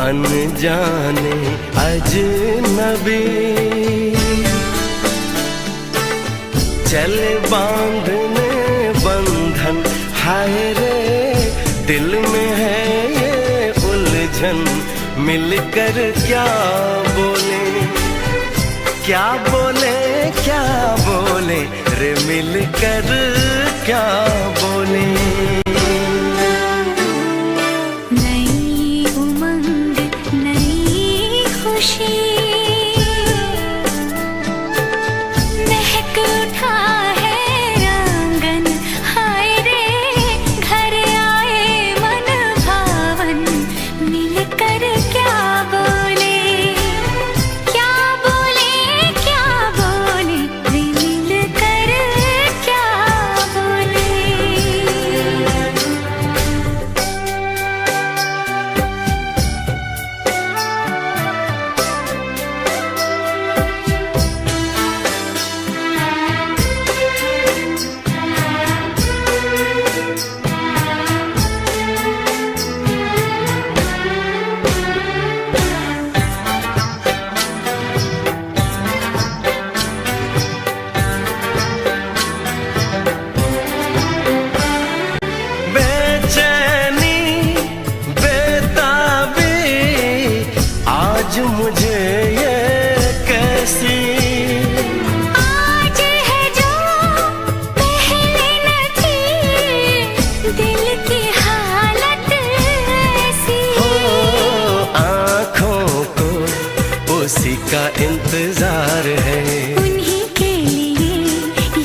अनजाने अजनबी, चले बांधने बंधन, हाय रे दिल में है ये उलझन, मिलकर क्या बोले, क्या बोले, क्या बोले रे मिलकर क्या बोले। नई उमंग नई खुशी, महक उठा है आंगन, हाय रे घर आए मन भावन, मिलकर क्या बोले, क्या बोले, क्या बोले रे मिलकर क्या बोले। बेचैनी बेताबी आज मुझे ये कैसी, आज है जो पहले न थी, दिल की हालत ऐसी, हो आँखों को उसी का इंतजार है, उन्हीं के लिए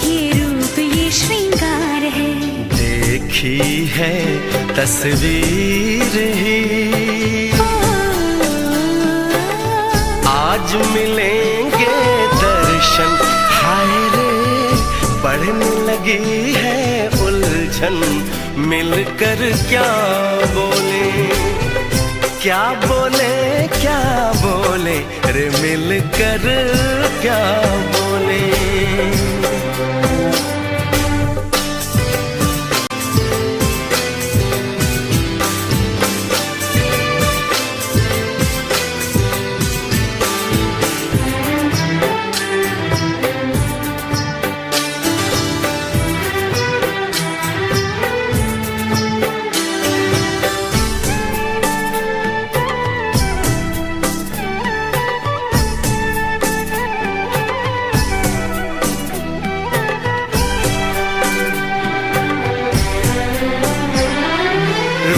ये रूप ये श्रृंगार है, देखी है तस्वीर ही आज मिलेंगे दर्शन, हाय रे बढ़ने लगी है उलझन, मिलकर क्या बोले, क्या बोले, क्या बोले रे मिलकर क्या बोले।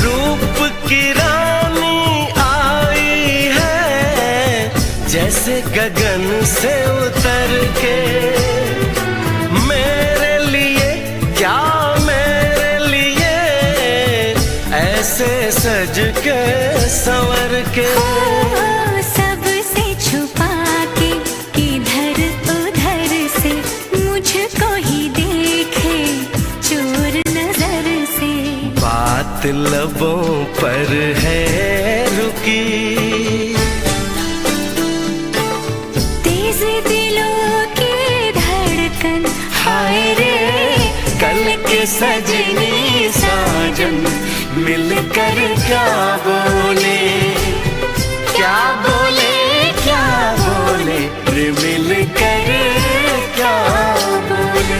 रूप की रानी आई है जैसे गगन से उतर के, मेरे लिए क्या मेरे लिए ऐसे सज के संवर के, सबसे छुपा के इधर उधर से मुझको ही देखे चोर नजर से, बात लबों पर है रुकी, तेज दिलों की धड़कन, हाय रे कल के सजनी साजन, मिलकर क्या बोले, क्या बोले, क्या बोले रे मिलकर क्या बोले।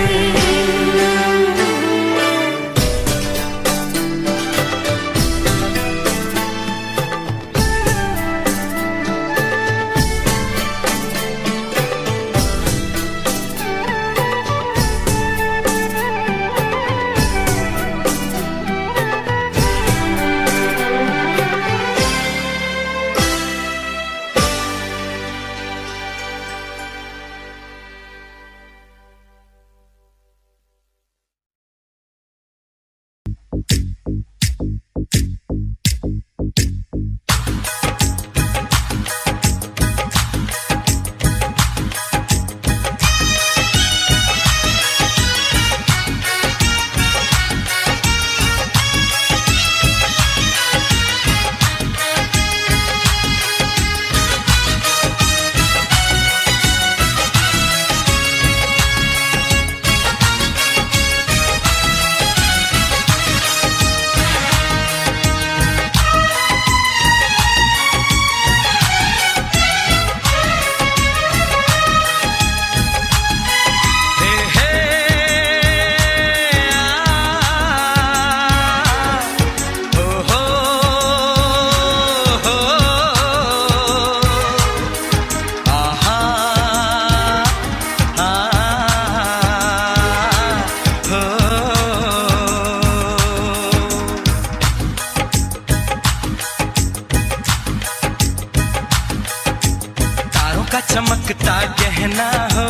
गहना हो,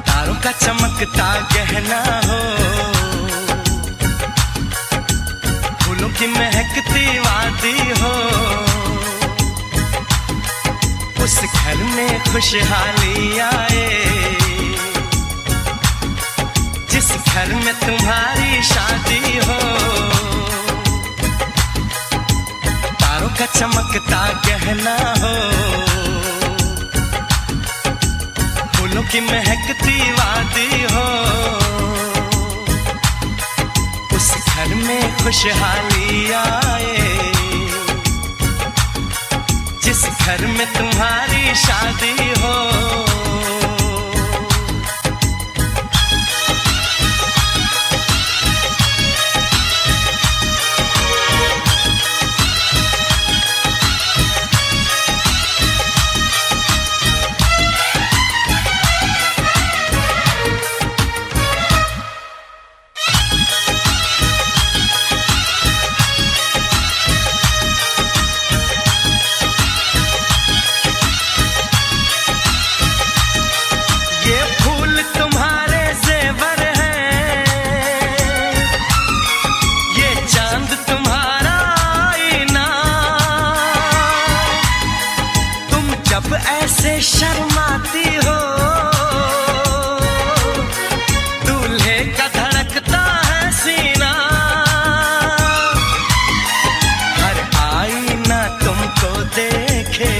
तारों का चमकता गहना हो, फूलों की महकती वादी हो, उस घर में खुशहाली आए, जिस घर में तुम्हारी शादी हो। तारों का चमकता गहना हो, फूलों की महकती वादी हो, उस घर में खुशहाली आए, जिस घर में तुम्हारी शादी हो। ऐसे शर्माती हो, दूल्हे का धड़कता है सीना, हर आईना तुमको देखे,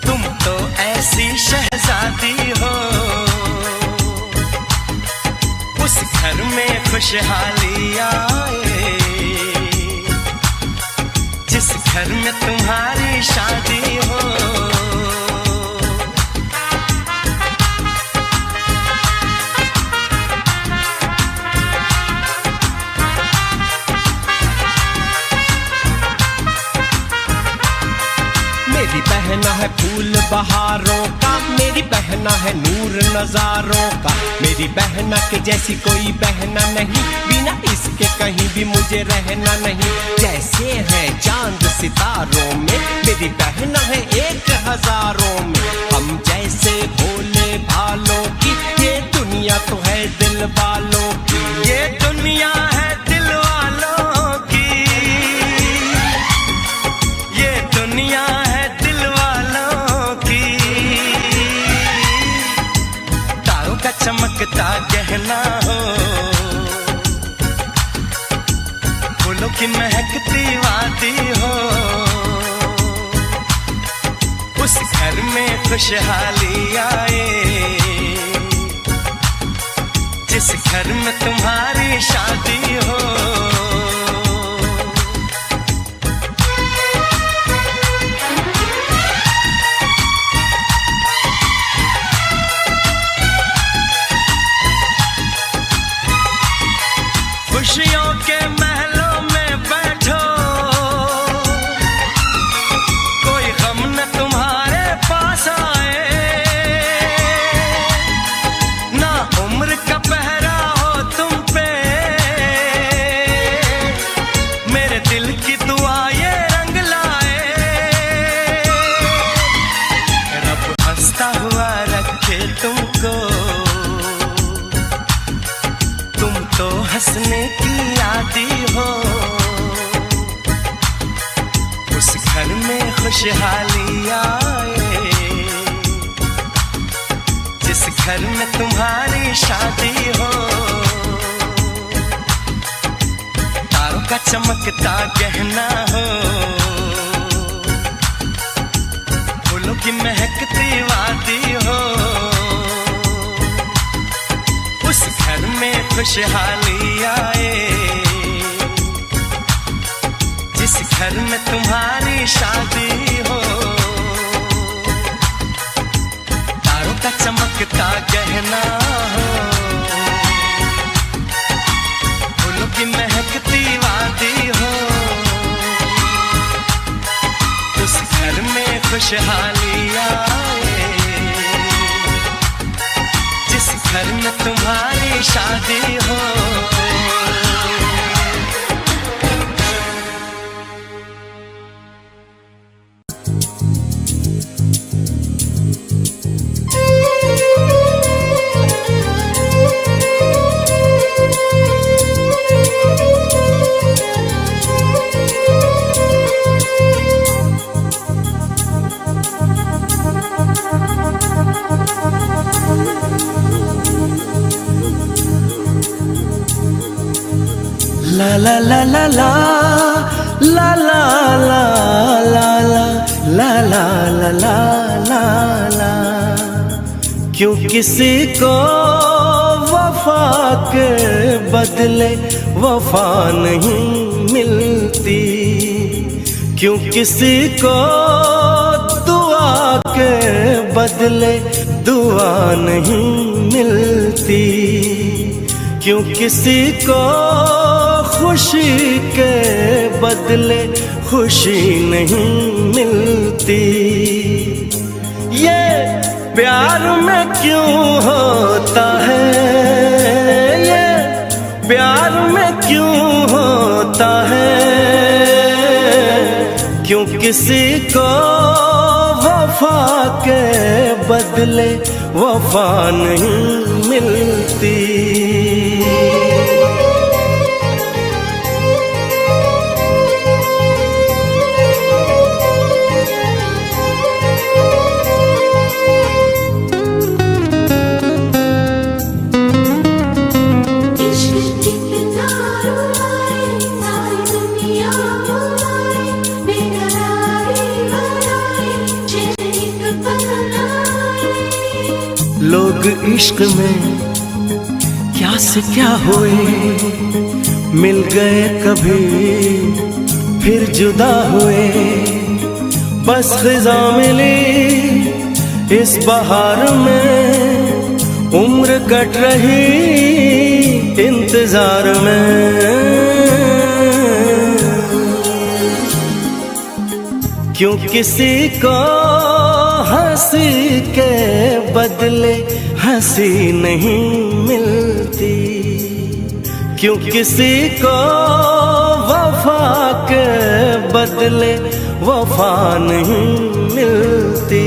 तुम तो ऐसी शहजादी हो, उस घर में खुशहाली आए, जिस घर में तुम्हारी शादी हो। मेरी बहना है फूल बहारों का, मेरी बहना है नूर नजारों का, मेरी बहना के जैसी कोई बहना नहीं, बिना इसके कहीं भी मुझे रहना नहीं। जैसे है चांद सितारों में, मेरी बहना है एक हजारों में, हम जैसे भोले भालों की, ये दुनिया तो है दिल वालों की, ये दुनिया है दिल वालों की, ये दुनिया है दिल वालों की। तारों का चमकता गहना हो, फूलों की महकती वादी हो, उस घर में खुशहाली आए, जिस घर में तुम्हारी शादी हो। खुशियों के महलों में बैठो, कोई गम न तुम्हारे पास आए, ना उम्र का पहरा हो तुम पे, मेरे दिल की दुआ ये रंग लाए, रब हंसता हुआ रखे तुमको, तुम तो हंसने की आदी हो, उस घर में खुशहाली आए, जिस घर में तुम्हारी शादी हो। तारों का चमकता गहना हो, फूलों की महकती वादी हो, उस घर में खुशहाली आए, जिस घर में तुम्हारी शादी हो। तारों का चमकता गहना हो, फूलों की महकती वादी हो, उस घर में खुशहाली आए, जिस घर में तुम्हारी शादी हो। ला ला ला ला ला ला ला ला ला ला ला ला ला ला ला। क्यों किसी को वफा के बदले वफा नहीं मिलती, क्यों किसी को दुआ के बदले दुआ नहीं मिलती, क्यों किसी को खुशी के बदले खुशी नहीं मिलती। ये प्यार में क्यों होता है, ये प्यार में क्यों होता है, क्यों किसी को वफा के बदले वफा नहीं मिलती। लोग इश्क में क्या से क्या हुए, मिल गए कभी फिर जुदा हुए। बस खिज़ा मिली इस बहार में, उम्र कट रही इंतजार में। क्यों किसी को हंसी के बदले हंसी नहीं मिलती, क्यों किसी को वफा के बदले वफा नहीं मिलती।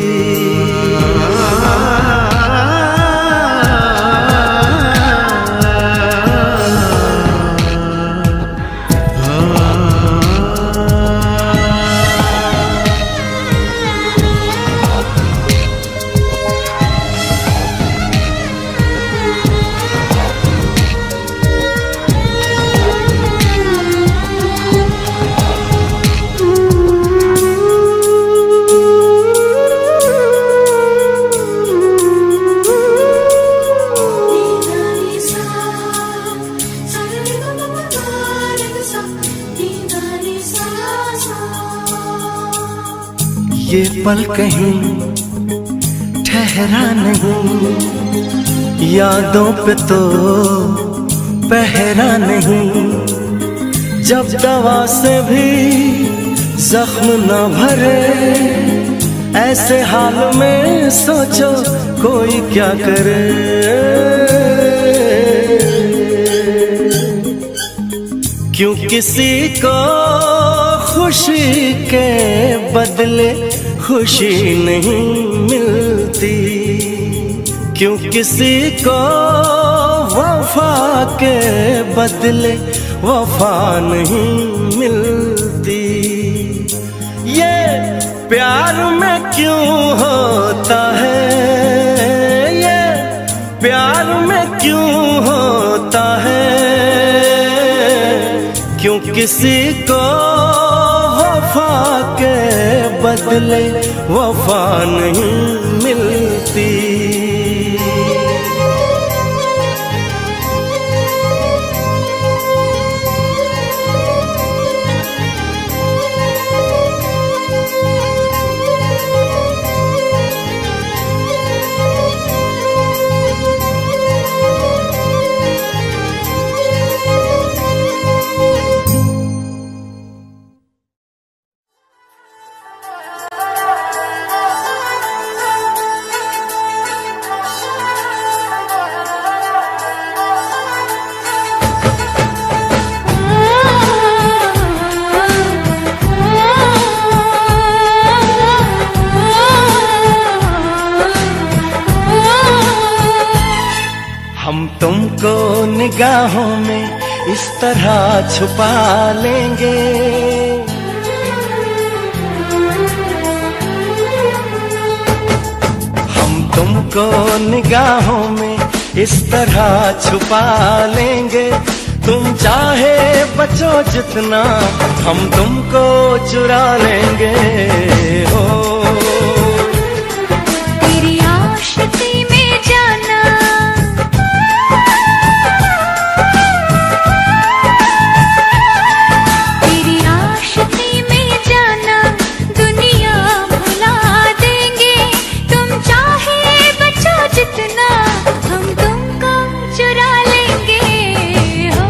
ये पल कहीं ठहरा नहीं, यादों पे तो पहरा नहीं। जब दवा से भी जख्म न भरे, ऐसे हाल में सोचो कोई क्या करे। क्यों किसी को खुशी के बदले खुशी नहीं मिलती, क्यों किसी को वफा के बदले वफा नहीं मिलती। ये प्यार में क्यों होता है, ये प्यार में क्यों होता है, क्यों किसी को वफा के बदले वफा नहीं मिलती। हम तुमको निगाहों में इस तरह छुपा लेंगे, हम तुमको निगाहों में इस तरह छुपा लेंगे। तुम चाहे बचो जितना हम तुमको चुरा लेंगे हो। तेरी आशिकी में जाना, तेरी आशिकी में जाना दुनिया भुला देंगे। तुम चाहे बचो जितना हम तुमको चुरा लेंगे हो।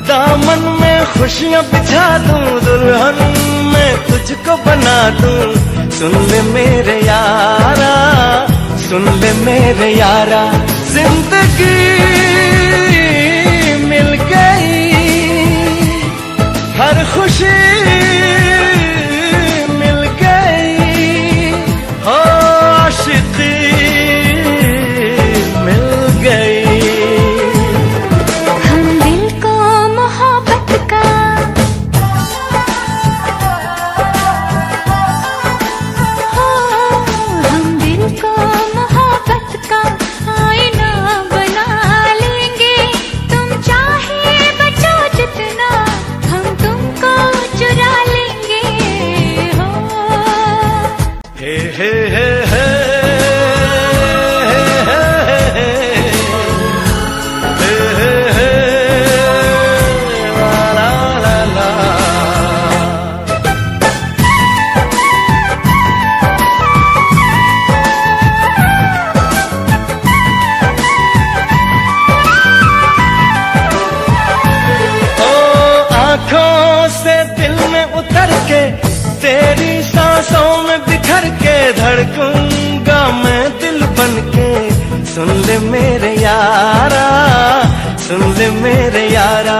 दामन में खुशियां बिछा दूं, दुल्हन मैं तुझको बना दूं। सुन ले मेरे यारा, सुन ले मेरे यारा, जिंदगी मिल गई, हर खुशी मिल गई, हो आशिकी मिल गई। तेरी सांसों में बिखर के धड़कूंगा मैं दिल बन के। सुन ले मेरे यारा, सुन ले मेरे यारा,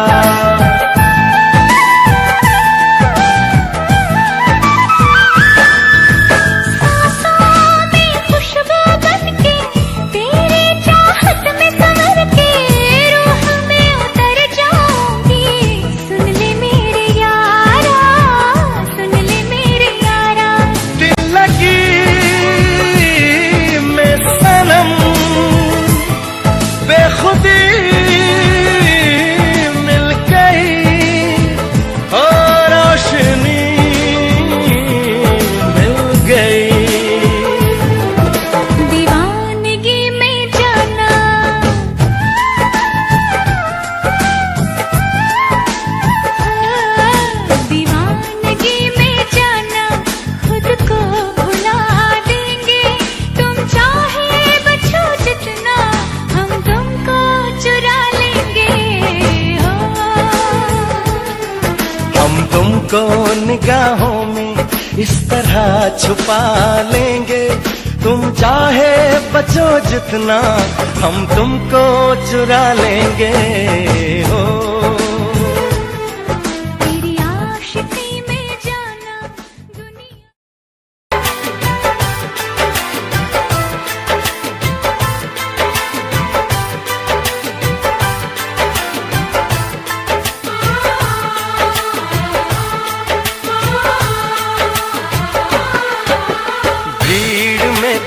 तुमको निगाहों में इस तरह छुपा लेंगे। तुम चाहे बचो जितना हम तुमको चुरा लेंगे हो। तेरी आशिकी में जाना दुनिया।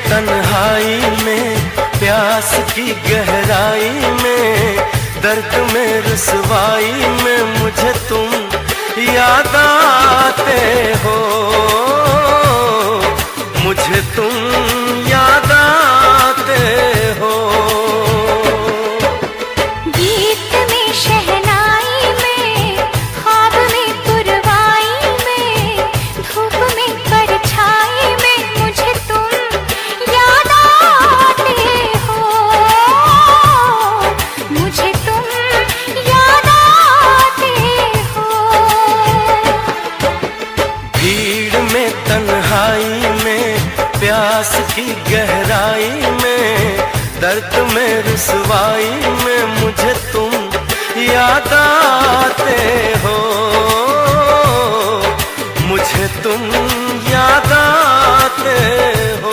तन्हाई में, प्यास की गहराई में, दर्द में रुसवाई में मुझे तुम याद आते हो, मुझे तुम याद आते हो। गीत में शहनाई में, ख्वाब प्यास की गहराई में, दर्द में रुसवाई में मुझे तुम याद आते हो, मुझे तुम याद आते हो।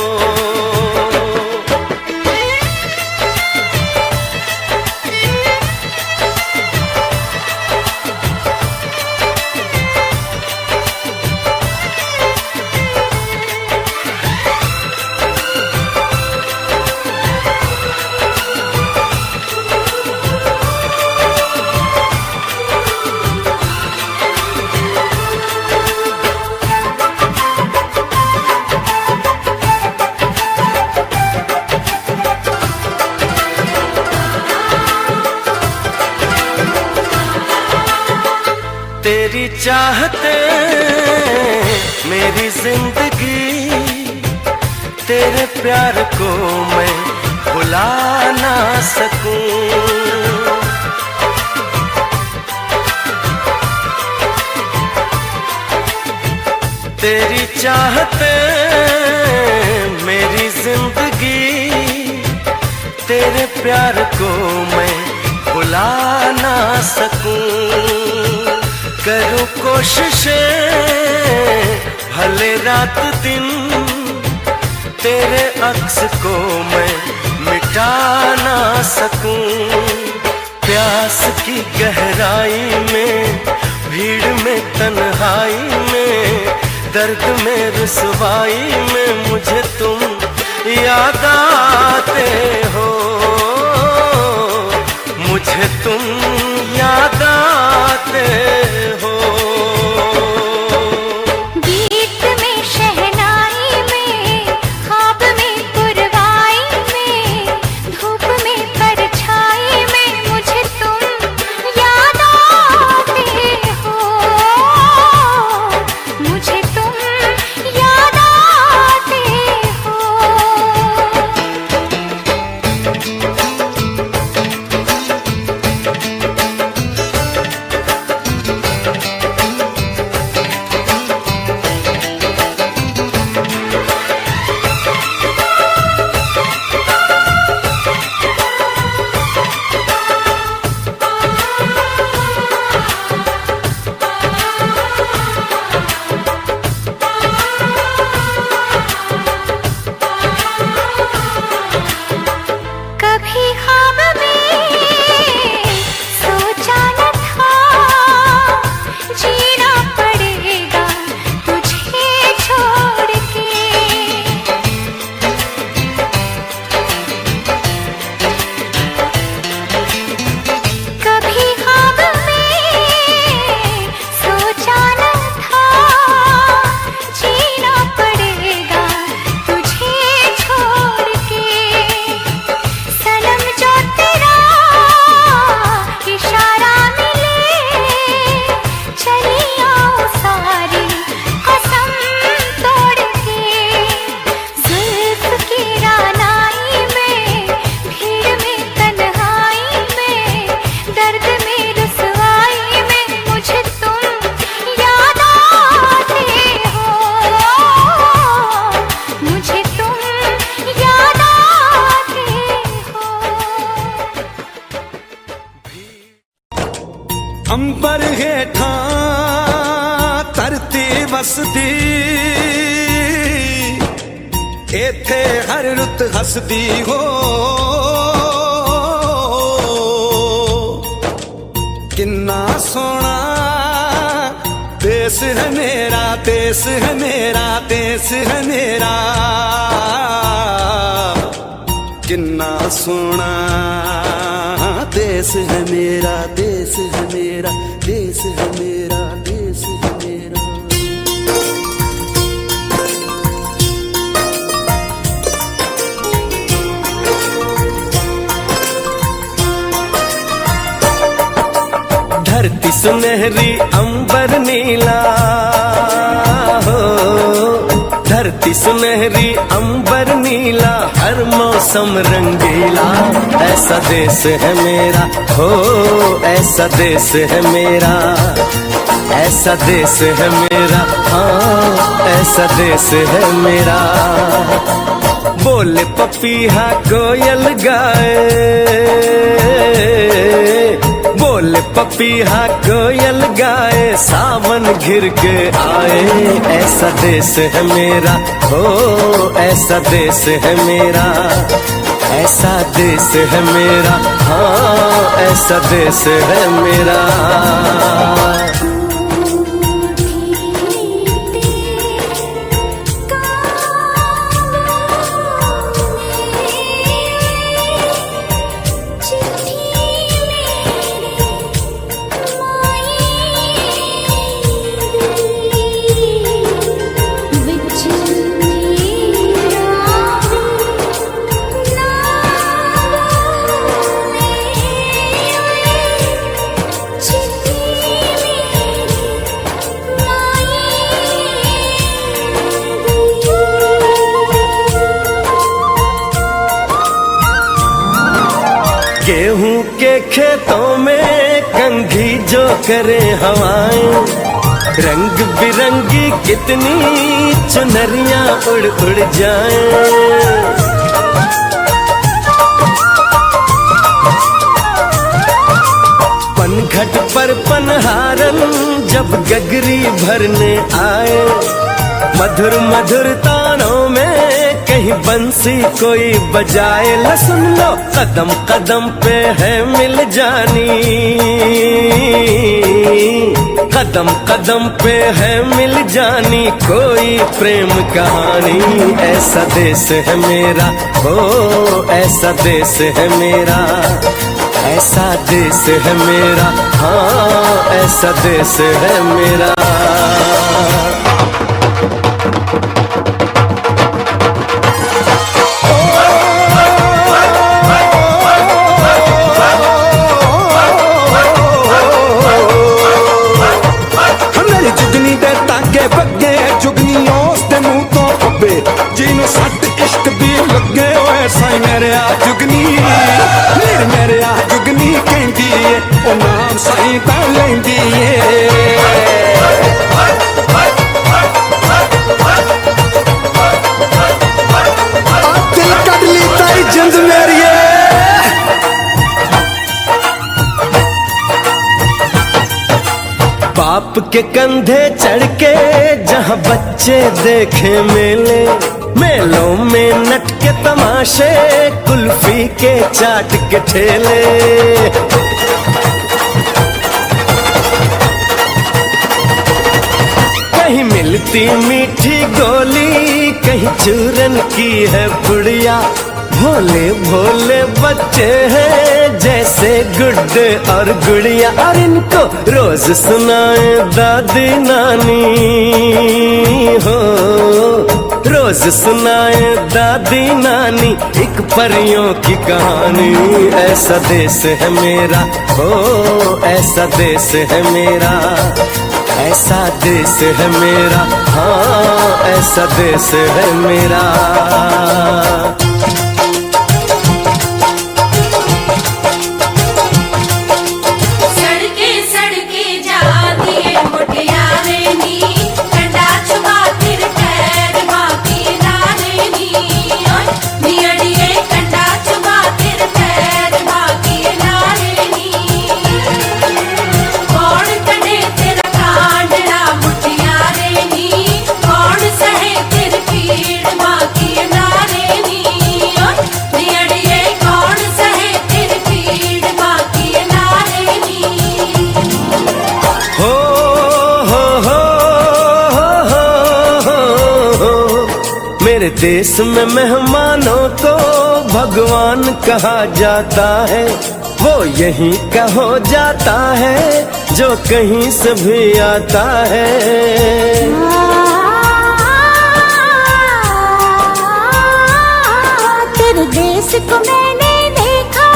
तेरी चाहते मेरी जिंदगी, तेरे प्यार को मैं भुला ना सकूं। तेरी चाहते मेरी जिंदगी, तेरे प्यार को मैं भुला ना सकूं। करूं कोशिशें भले रात दिन, तेरे अक्स को मैं मिटा ना सकूं। प्यास की गहराई में, भीड़ में तन्हाई में, दर्द में रुसवाई में मुझे तुम याद आते हो, मुझे तुम याद आते हो। गीत में शहनाई में, ख्वाब में पुरवाई में, धूप में परछाई में मुझे तुम याद आते हो, मुझे तुम याद आते हो। कभी ख्वाब में सोचा न था, जीना पड़ेगा तुझे छोड़ के। कभी ख्वाब में सोचा न था, जीना पड़ेगा तुझे छोड़ के। सनम जो तेरा इशारा मिले, चली आओ सारी कसम तोड़ के। जुल्फ की रानाई में, भीड़ में तन्हाई में, दर्द में रुसवाई में मुझे तुम याद आते हो, मुझे तुम याद आते हो। अंबर हेठा धरती वसदी, एथे हर रुत हसदी हो। किन्ना सोना देश है मेरा, देश है मेरा, देश है मेरा। किन्ना सोना देश है मेरा, देश है मेरा, देश है मेरा, देश है मेरा। धरती सुनहरी अंबर नीला हो, धरती सुनहरी अंबर नीला, हर मौसम रंगीला। ऐसा देश है मेरा हो, ऐसा देश है मेरा, ऐसा देश है मेरा, हाँ ऐसा देश है मेरा। बोले पपीहा कोयल गाए, बोले पपीहा कोयल गाए, सावन घिर के आए। ऐसा देश है मेरा, हो ऐसा देश है मेरा, ऐसा देश है मेरा, हाँ ऐसा देश है मेरा। गेहूं के खेतों में कंघी जो करे हवाएं, रंग बिरंगी कितनी चुनरियां उड़ उड़ जाएं। पनघट पर पनहारन जब गगरी भरने आए, मधुर मधुर तानों में कहीं बंसी कोई बजाए। ल सुन लो कदम कदम पे है मिल जानी, कदम कदम पे है मिल जानी कोई प्रेम कहानी। ऐसा देश है मेरा, हो ऐसा देश है मेरा, ऐसा देश है मेरा, हाँ ऐसा देश है मेरा। ਜਿਹਨੂੰ ਸੱਟ ਇਸ਼ਕ ਦੀ ਲੱਗੇ ਓਏ ਸਾਈ ਮੇਰੇ ਆ ਜੁਗਨੀ, ਮੇਰੇ ਆ ਜੁਗਨੀ ਕਹਿੰਦੀ ਏ ਉਹ ਨਾਮ ਸਾਈ ਤਾਂ ਲੈਂਦੀ ਏ। ਦਿਲ ਕੱਢ ਲਈ ਤਾਈ ਜਿੰਦ ਮੇਰੀ ਏ। बाप के कंधे चढ़ के जहाँ बच्चे देखे मेले, मेलों में नट के तमाशे, कुल्फी के चाट के ठेले। कहीं मिलती मीठी गोली, कहीं चूरन की है पुड़िया। भोले भोले बच्चे हैं जैसे गुड्डे और गुड़िया, और इनको रोज सुनाए दादी नानी, हो रोज सुनाए दादी नानी एक परियों की कहानी। ऐसा देश है मेरा, हो ऐसा देश है मेरा, ऐसा देश है मेरा, हाँ ऐसा देश है मेरा। मेरे देश में मेहमानों को भगवान कहा जाता है, वो यहीं का हो जाता है जो कहीं से भी आता है। तेरे देश को मैंने देखा,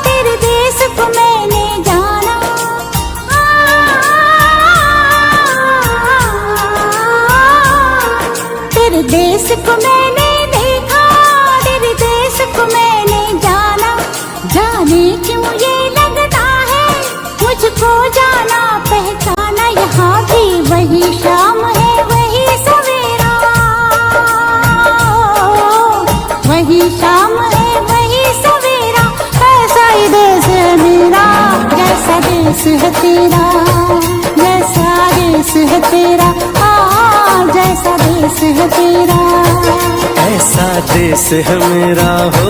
तेरे देश को मैंने जाना, तेरे देश को मैंने देखा, तेरे देश को मैंने जाना। जाने क्यों ये लगता है मुझको जाना पहचाना, यहाँ भी वही शाम है वही सवेरा, है तेरा, जैसा देश है तेरा, जैसा देश है तेरा। ऐसा देश है मेरा हो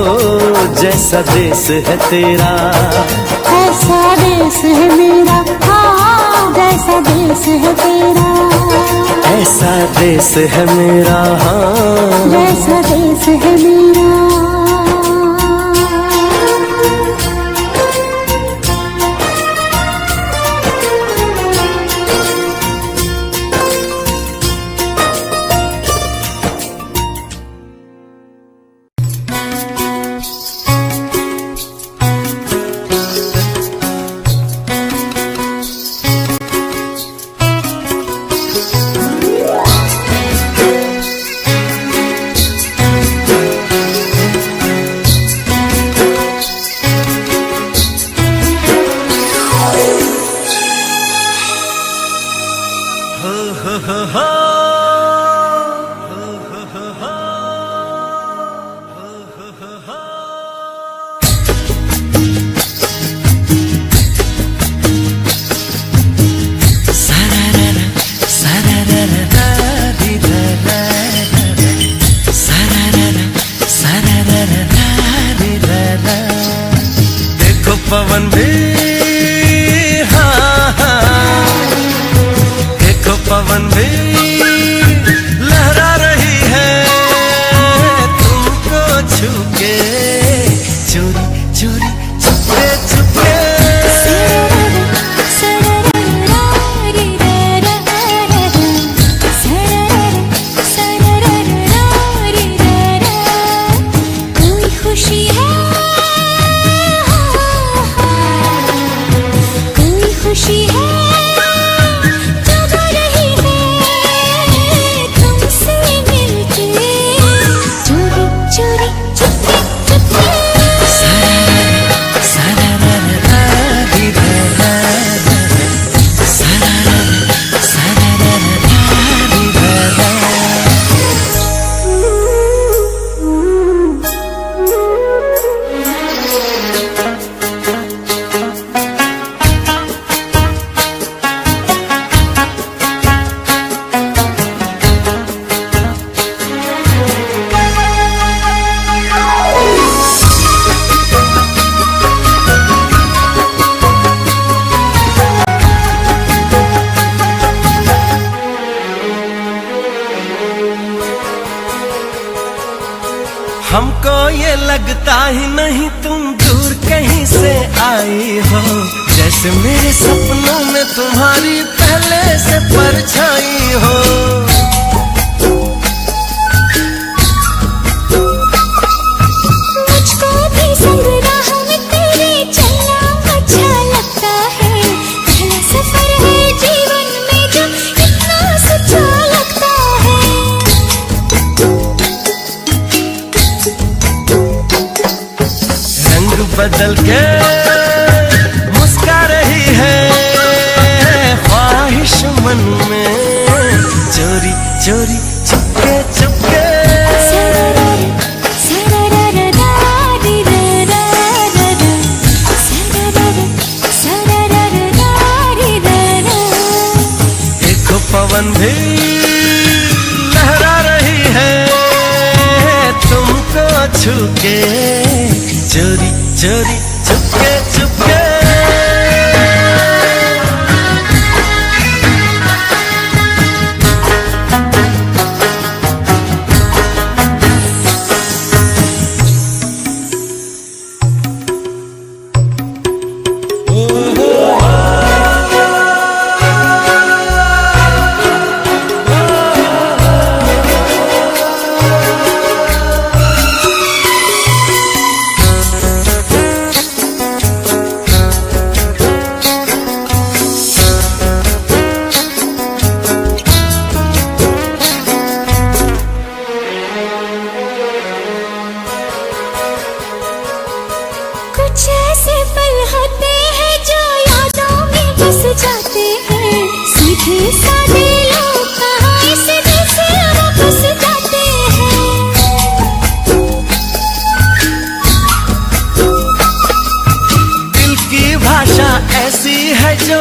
जैसा देश है तेरा, ऐसा देश है मेरा, जैसा देश है तेरा। ऐसा देश है मेरा, जैसा देश है मेरा। देखो पवन भी, हाँ हाँ, देखो पवन भी लहरा रही है तुमको छू के, चोरी चोरी छुपके छुपके। हमको ये लगता ही नहीं तुम दूर कहीं से आई हो, जैसे मेरे सपनों में तुम्हारी पहले से परछाई हो। मुझको भी संग राह में तेरे चलना अच्छा लगता है, पहला सफर है जीवन में जो इतना सच्चा लगता है। रंग बदल के मुस्का रही है ख्वाहिश मन में, चोरी चोरी चुपके चुपके। देखो पवन भी लहरा रही है तुमको छू के, चोरी चोरी चुपके चुपके। कुछ ऐसे पल होते हैं जो यादों में बस जाते हैं, सीधे साधे लोग कहाँ सीधे से वापस जाते हैं। दिल की भाषा ऐसी है जो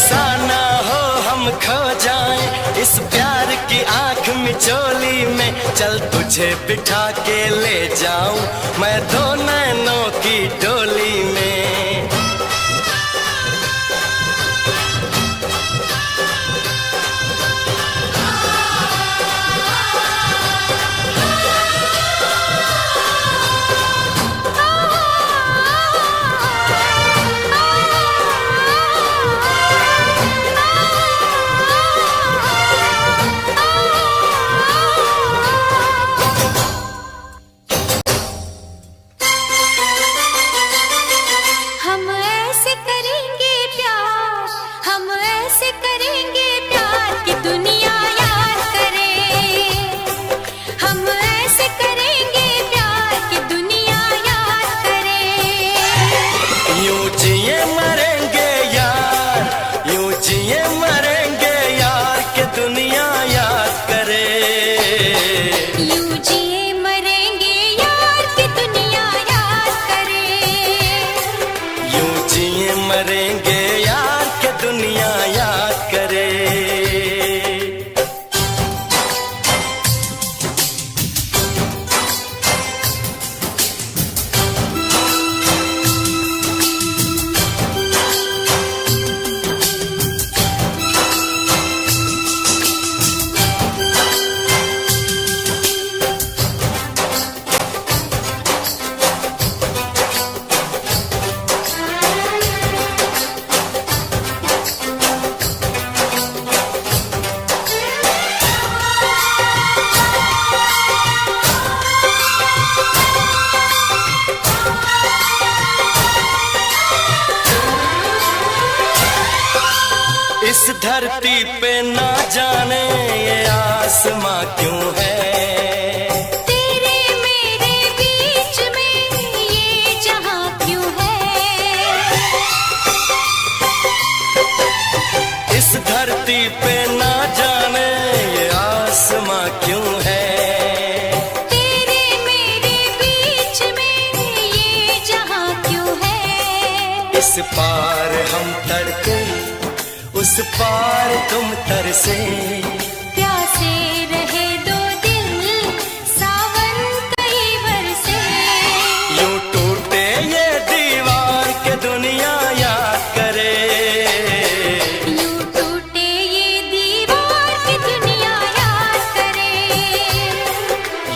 ऐसा ना हो हम खो जाएं इस प्यार की आंख मिचोली में। चल तुझे बिठा के ले जाऊं मैं दो नैनों की डोली में। इस धरती पे ना जाने ये आसमां क्यों है, तेरे मेरे बीच में ये जहां क्यों है। इस धरती पे ना जाने ये आसमां क्यों है, तेरे मेरे बीच में ये जहां क्यों है। इस पार हम तड़के उस पार तुम तरसे, प्यासे रहे दो दिल सावन कई बरसे। यूं टूटे ये दीवार के दुनिया याद करे, यूं टूटे ये दीवार की दुनिया याद करे।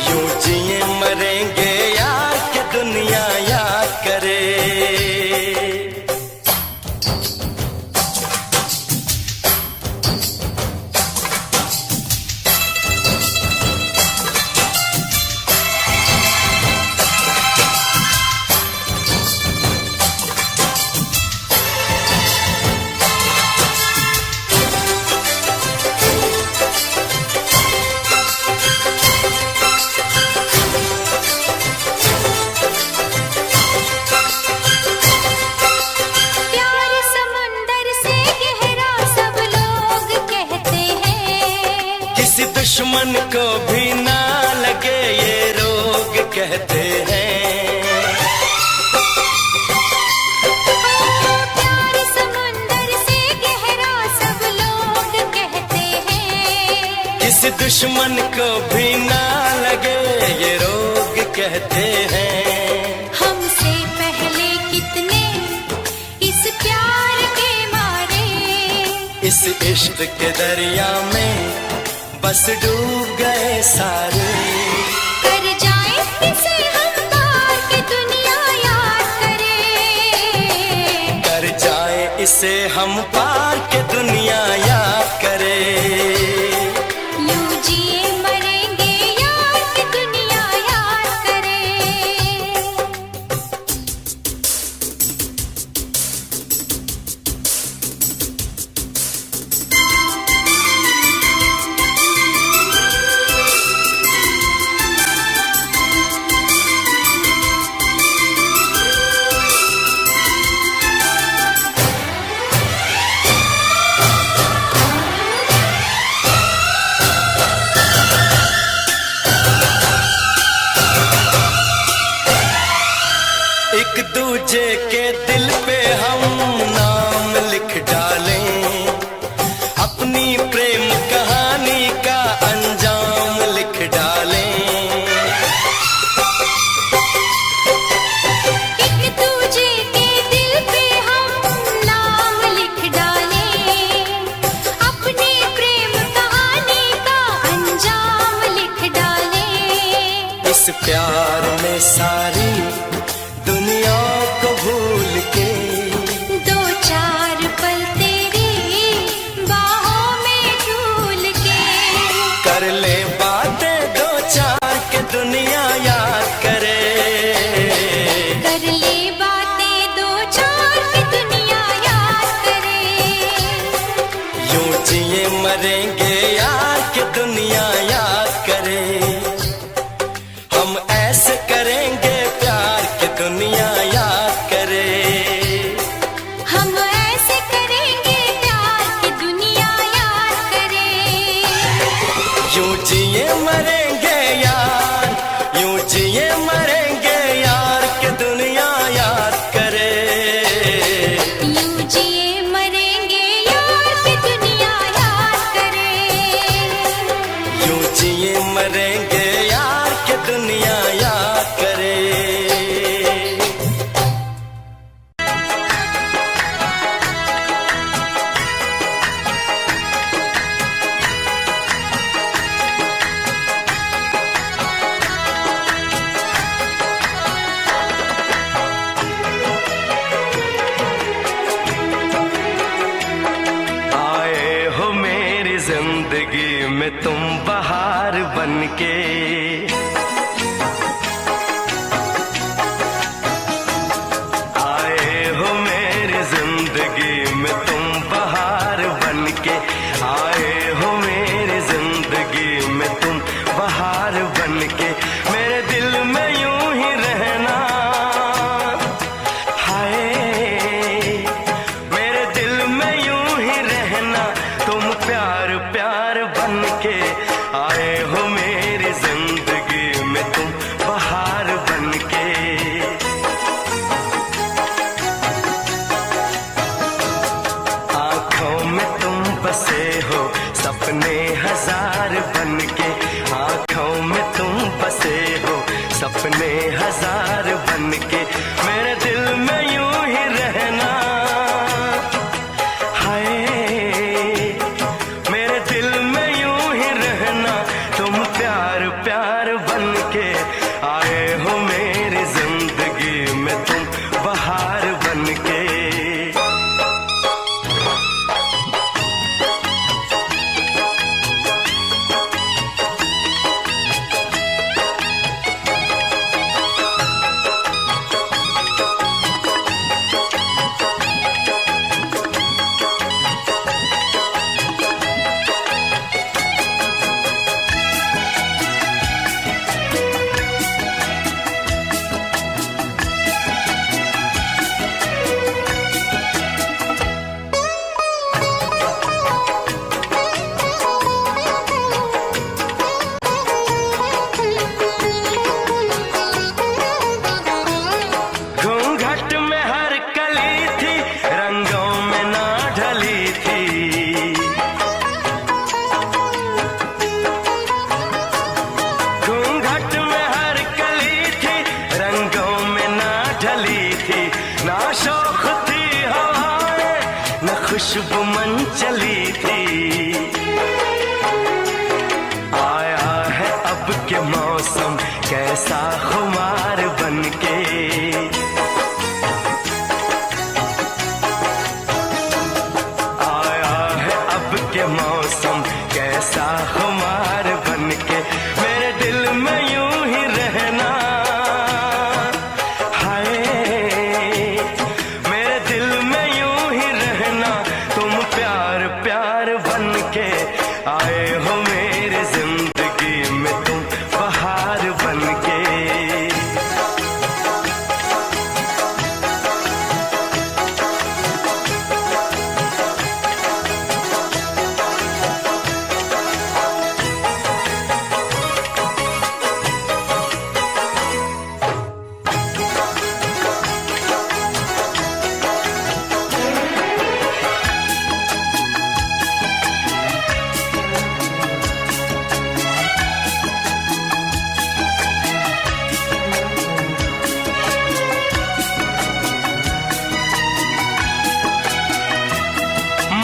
यूं जिए मरेंगे यार के दुनिया याद करे। दुश्मन को भी ना लगे ये रोग कहते हैं, प्यार समंदर से गहरा सब लोग कहते हैं। किसी दुश्मन को भी ना लगे ये रोग कहते हैं। हमसे पहले कितने इस प्यार के मारे, इस इश्क के दरिया में बस डूब गए सारे। कर जाए इसे हम पार के दुनिया याद करे, कर जाए इसे हम पार के दुनिया याद करे। यूं जिए मरेंगे यार की दुनिया याद करे। एक दूजे के दिल पे हम नाम लिख डालें, में तुम बहार बनके। आए हो मेरी जिंदगी में तुम बहार बनके। आए हो मेरी जिंदगी में तुम बहार बनके। मेरे दिल में यूं ही रहना, हाय मेरे दिल में यूं ही रहना। तुम प्यार प्यार बनके। आए हो मेरी जिंदगी में तुम बहार बनके। आंखों में तुम बसे हो सपने हजार बनके। आंखों में तुम बसे हो सपने हजार बनके। मेरे दिल में यूं ही रहना, हाय मेरे दिल में यूं ही रहना। तुम प्यार प्यार बनके। आए हो मेरी जिंदगी में तुम बहार बनके। घूंघट में हर कली थी, रंगों में ना ढली थी। घूंघट में हर कली थी, रंगों में ना ढली थी। ना शौक थी हवाएं, न खुशबू मन चली थी। आया है अब के मौसम कैसा खुमार बनके। आया है अब के मौसम कैसा खुमार बनके। मेरे दिल में यूं ही रहना, हाय मेरे दिल में यूं ही रहना। तुम प्यार प्यार बनके। आए हो मेरी जिंदगी में तुम बहार बनके।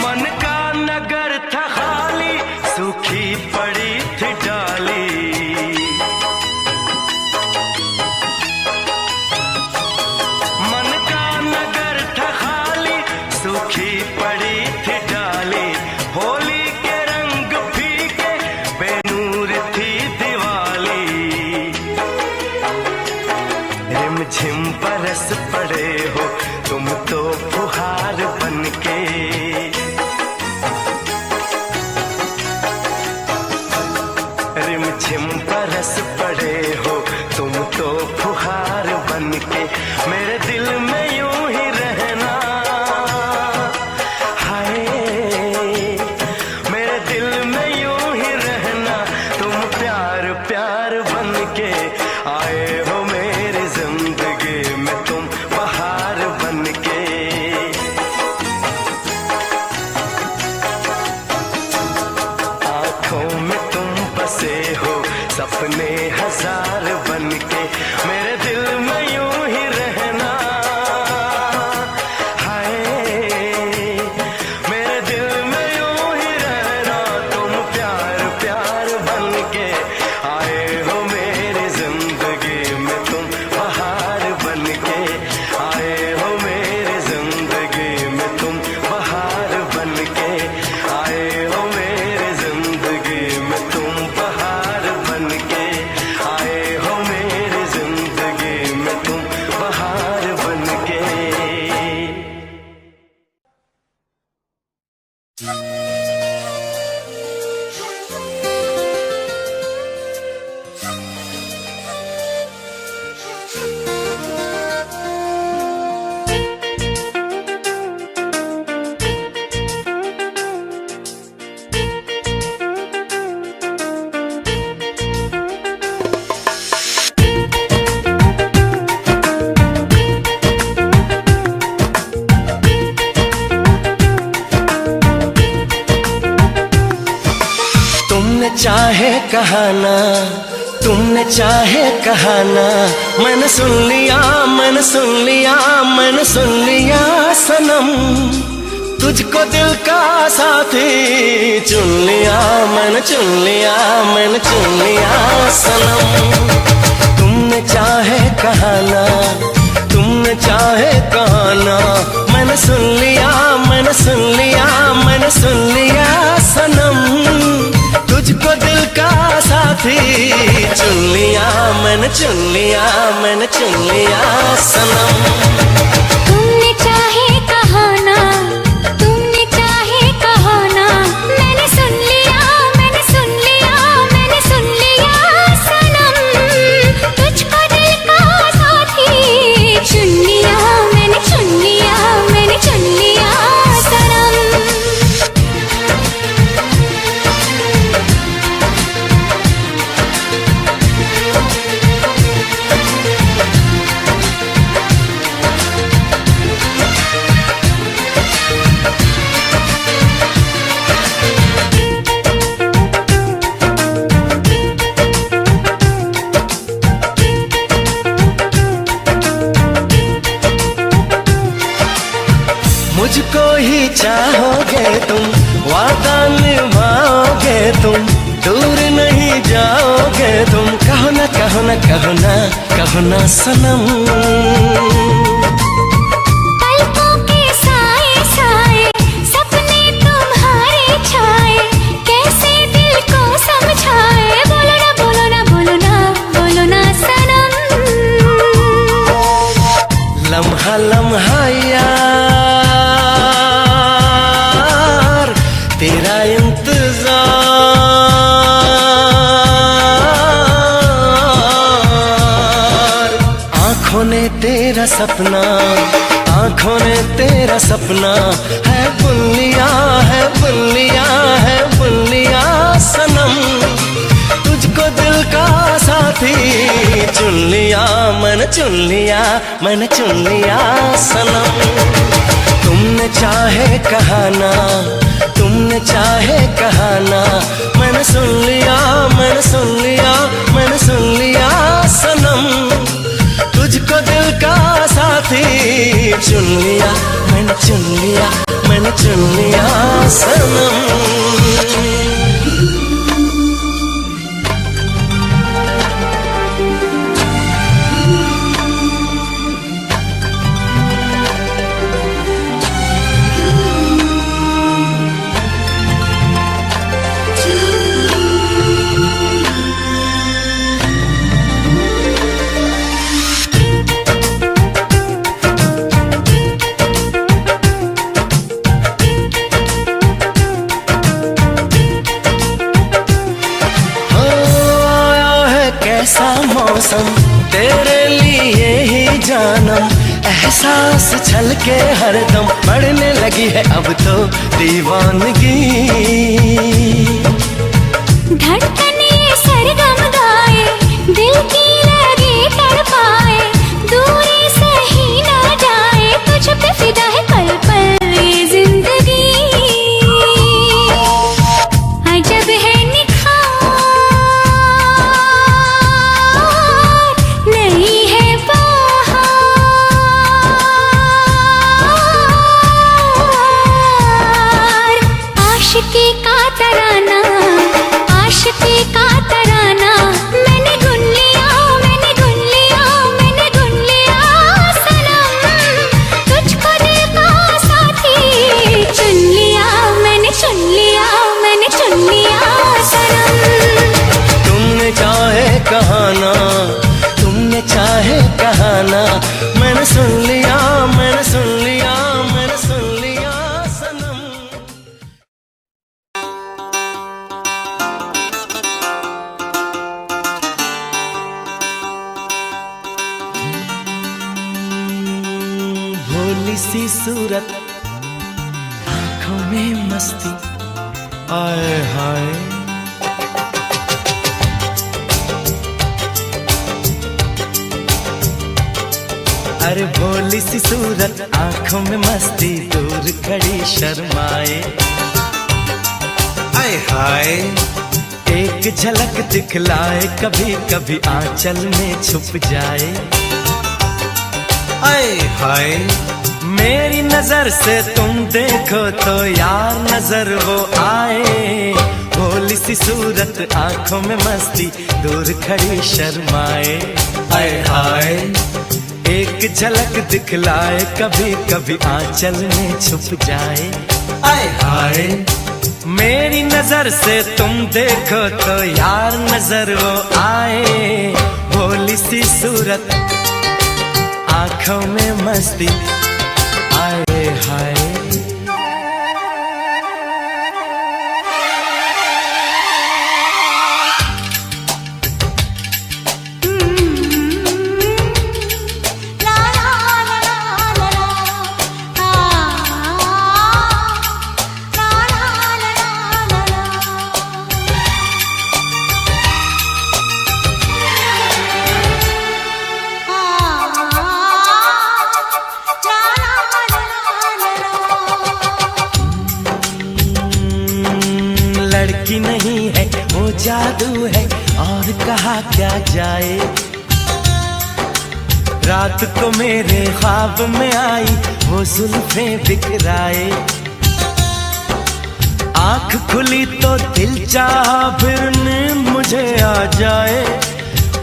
मन का नगर था खाली, सूखी पड़ी थी डाली। मन का नगर था खाली, सूखी पड़ी थी डाली। होली के रंग फीके, बेनूर थी दिवाली। रिमझिम बरस पड़े हो तुम तो फुहार बनके। रिमझिम बरस पड़े हो तुम तो फुहार बनके। मेरे दिल में यूं ही रहना, हाय मेरे दिल में यूं ही रहना। तुम प्यार प्यार बनके। आए हो मेरी जिंदगी में तुम बहार बनके। तुमने चाहे कहाना, तुमने चाहे कहाना, मैंने सुन लिया, मैंने सुन लिया, मैंने सुन लिया सनम। तुझको दिल का साथी चुन लिया, मैंने चुन लिया, मैंने चुन लिया सनम। तुमने चाहे कहाना, तुमने चाहे कहाना, मैंने सुन लिया, मैंने सुन लिया, मैंने सुन लिया सनम। तुझको दिल का साथी चुन लिया, मैंने चुन लिया, मैंने चुन लिया सनम। तुमने चाहे कहाना, तुमने चाहे कहाना, मैंने सुन लिया, मैंने सुन लिया, मैंने सुन लिया सनम। तुझको दिल का साथी चुन लिया, मैंने चुन लिया, मैंने चुन लिया सनम। मुझको ही चाहोगे तुम, वादा निभाओगे तुम, दूर नहीं जाओगे तुम, कहो ना कहो ना कहो ना कहो ना सनम। पलकों के साए साए सपने तुम्हारे छाए, कैसे दिल को समझाए, बोलो ना बोलो ना बोलो ना बोलो ना सनम। लम्हा लम्हा यार तेरा इंतजार, आंखों ने तेरा सपना, आंखों ने तेरा सपना है बुन लिया, है बुन लिया, है बुन लिया सनम। तुझको दिल का साथी चुन लिया, मैंने चुन लिया, मैंने चुन लिया सनम। तुमने चाहे कहाना, तुमने चाहे कहाना, मैंने सुन लिया, मैंने सुन लिया, मैंने सुन लिया सनम। तुझको दिल का साथी चुन लिया, मैंने चुन लिया, मैंने चुन लिया सनम। ऐसा मौसम तेरे लिए ही जानम, एहसास छलके हरदम, बढ़ने लगी है अब तो दीवानगी। धड़कन ये सरगम गाए, दिल की लगी तड़पाए, दूरी सही ना जाए, तुझ पे फिदा है पल पल ये जिंदगी। अजब है आशिकी का तराना, आशिकी का तराना, मैंने गुन लिया, मैंने गुन लिया, मैंने गुन लिया सनम। तुझको दिल का साथी चुन लिया, मैंने चुन लिया, मैंने चुन लिया सनम। तुमने चाहे कहाना, तुमने चाहे कहाना, मैंने सुन लिया, मैंने सुन लिया, मैंने सुन लिया। सूरत, आंखों में मस्ती, आए हाय। अरे भोली सी सूरत, आंखों में मस्ती, दूर खड़ी शर्माए, आए हाय। एक झलक दिखलाए, कभी कभी आंचल में छुप जाए, आए हाय। मेरी नजर से तुम देखो तो यार नजर वो आए, भोली सी सूरत, आंखों में मस्ती, दूर खड़ी शर्माए, आए हाय। एक झलक दिखलाए, कभी कभी आंचल में छुप जाए, आए हाय। मेरी नजर से तुम देखो तो यार नजर वो आए, भोली सी सूरत, आंखों में मस्ती, आए हाय। लड़की नहीं है वो जादू है, और कहा क्या जाए। रात को मेरे ख्वाब में आई, वो जुल्फें बिखराए, आंख खुली तो दिल चाहा फिर नींद मुझे आ जाए।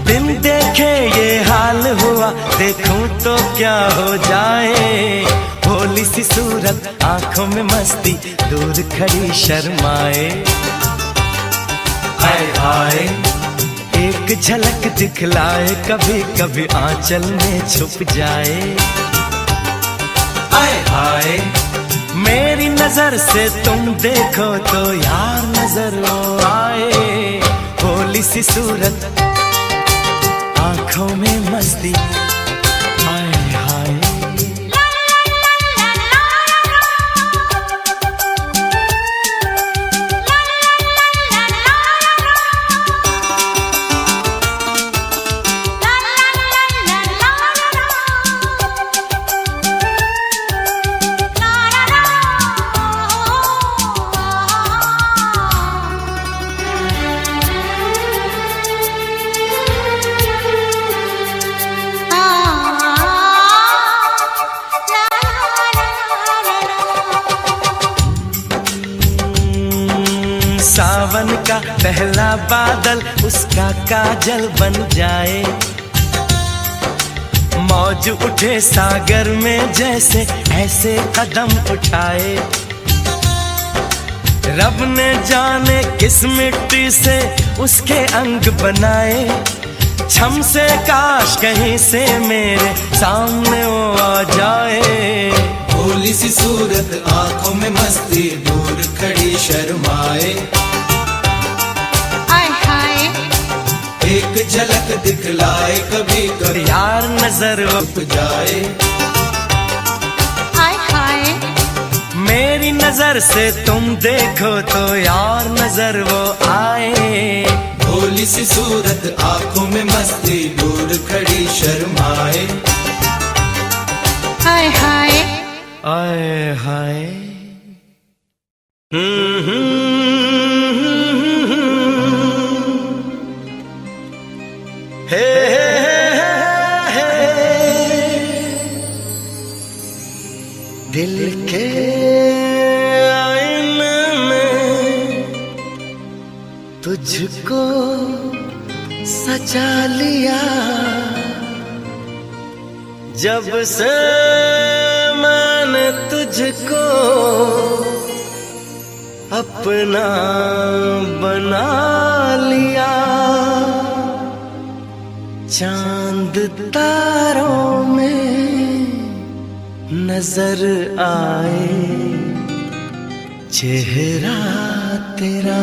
बिन देखे ये हाल हुआ, देखूं तो क्या हो जाए। भोली सी सूरत, आंखों में मस्ती, दूर खड़ी शर्माए, आए हाय। एक झलक दिखलाए, कभी कभी आंचल में छुप जाए, आए हाय। मेरी नजर से तुम देखो तो यार नजर वो आए, भोली सी सूरत, आंखों में मस्ती, आए हाय। सावन का पहला बादल उसका काजल बन जाए, मौज उठे सागर में जैसे ऐसे कदम उठाए। रब ने जाने किस मिट्टी से उसके अंग बनाए, छम से काश कहीं से मेरे सामने वो आ जाए। भोली सी सूरत, आंखों में मस्ती, दूर खड़ी शर्माए, आय हाय। एक झलक दिखलाए, कभी कभी यार नजर वो छुप जाए, आय हाय। मेरी नजर से तुम देखो तो यार नजर वो आए। भोली सी सूरत, आंखों में मस्ती, दूर खड़ी शर्माए, हाय हाय। आए हाय। हे दिल के आईने में तुझको सजा लिया, जब से मैंने तुझको अपना बना लिया। चांद तारों में नजर आए चेहरा तेरा।